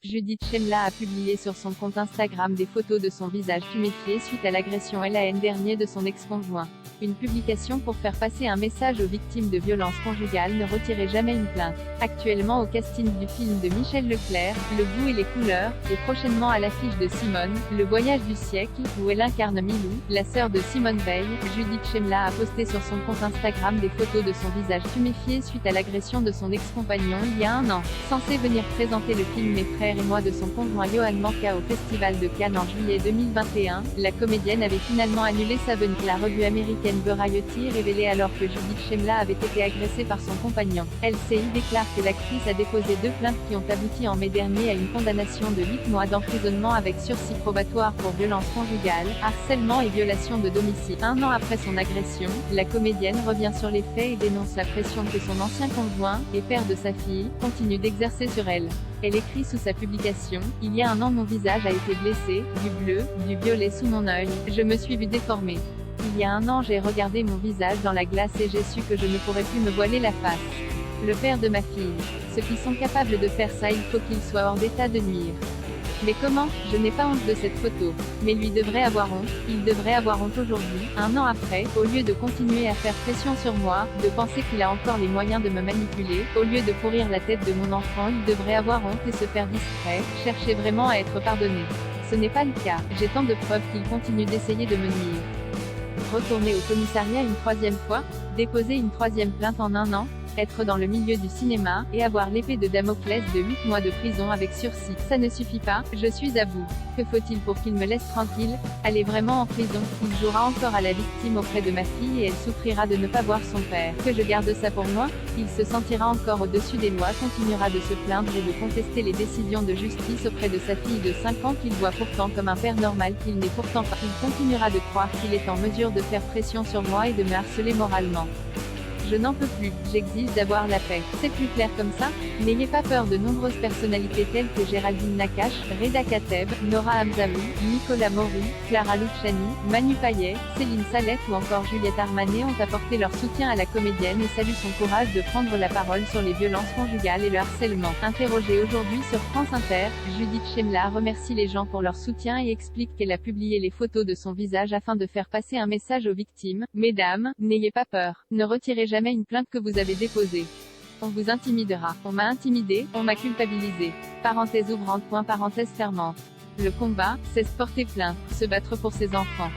Judith Shemla a publié sur son compte Instagram des photos de son visage tuméfié suite à l'agression LAN dernier de son ex-conjoint. Une publication pour faire passer un message aux victimes de violences conjugales: ne retirez jamais une plainte. Actuellement au casting du film de Michel Leclerc, Le goût et les couleurs, et prochainement à l'affiche de Simone, Le voyage du siècle, où elle incarne Milou, la sœur de Simone Veil, Judith Shemla a posté sur son compte Instagram des photos de son visage tuméfié suite à l'agression de son ex-compagnon il y a un an. Censé venir présenter le film Mes frères et moi de son conjoint Johan Manca au Festival de Cannes en juillet 2021, la comédienne avait finalement annulé sa venue. La revue américaine Variety révélait alors que Judith Shemla avait été agressée par son compagnon. LCI déclare que l'actrice a déposé 2 plaintes qui ont abouti en mai dernier à une condamnation de 8 mois d'emprisonnement avec sursis probatoire pour violence conjugale, harcèlement et violation de domicile. Un an après son agression, la comédienne revient sur les faits et dénonce la pression que son ancien conjoint, et père de sa fille, continue d'exercer sur elle. Elle écrit sous sa publication: il y a un an mon visage a été blessé, du bleu, du violet sous mon œil, je me suis vue déformée. Il y a un an j'ai regardé mon visage dans la glace et j'ai su que je ne pourrais plus me voiler la face. Le père de ma fille. Ceux qui sont capables de faire ça, il faut qu'ils soient hors d'état de nuire. Mais comment? Je n'ai pas honte de cette photo. Mais lui devrait avoir honte, il devrait avoir honte aujourd'hui, un an après, au lieu de continuer à faire pression sur moi, de penser qu'il a encore les moyens de me manipuler, au lieu de pourrir la tête de mon enfant, il devrait avoir honte et se faire discret, chercher vraiment à être pardonné. Ce n'est pas le cas, j'ai tant de preuves qu'il continue d'essayer de me nuire. Retourner au commissariat une 3e fois, déposer une 3e plainte en un an, être dans le milieu du cinéma, et avoir l'épée de Damoclès de 8 mois de prison avec sursis. Ça ne suffit pas, je suis à bout. Que faut-il pour qu'il me laisse tranquille? Aller vraiment en prison? Il jouera encore à la victime auprès de ma fille et elle souffrira de ne pas voir son père. Que je garde ça pour moi? Il se sentira encore au-dessus des lois, continuera de se plaindre et de contester les décisions de justice auprès de sa fille de 5 ans qu'il voit pourtant comme un père normal qu'il n'est pourtant pas. Il continuera de croire qu'il est en mesure de faire pression sur moi et de me harceler moralement. Je n'en peux plus, j'exige d'avoir la paix. C'est plus clair comme ça? N'ayez pas peur. De nombreuses personnalités telles que Géraldine Nakache, Reda Kateb, Nora Hamzaoui, Nicolas Maury, Clara Luciani, Manu Payet, Céline Salette ou encore Juliette Armanet ont apporté leur soutien à la comédienne et saluent son courage de prendre la parole sur les violences conjugales et le harcèlement. Interrogée aujourd'hui sur France Inter, Judith Shemla remercie les gens pour leur soutien et explique qu'elle a publié les photos de son visage afin de faire passer un message aux victimes: mesdames, n'ayez pas peur, ne retirez jamais une plainte que vous avez déposée. On vous intimidera. On m'a intimidé, on m'a culpabilisé. Parenthèse ouvrante. Parenthèse fermante. Le combat, c'est se porter plainte, se battre pour ses enfants.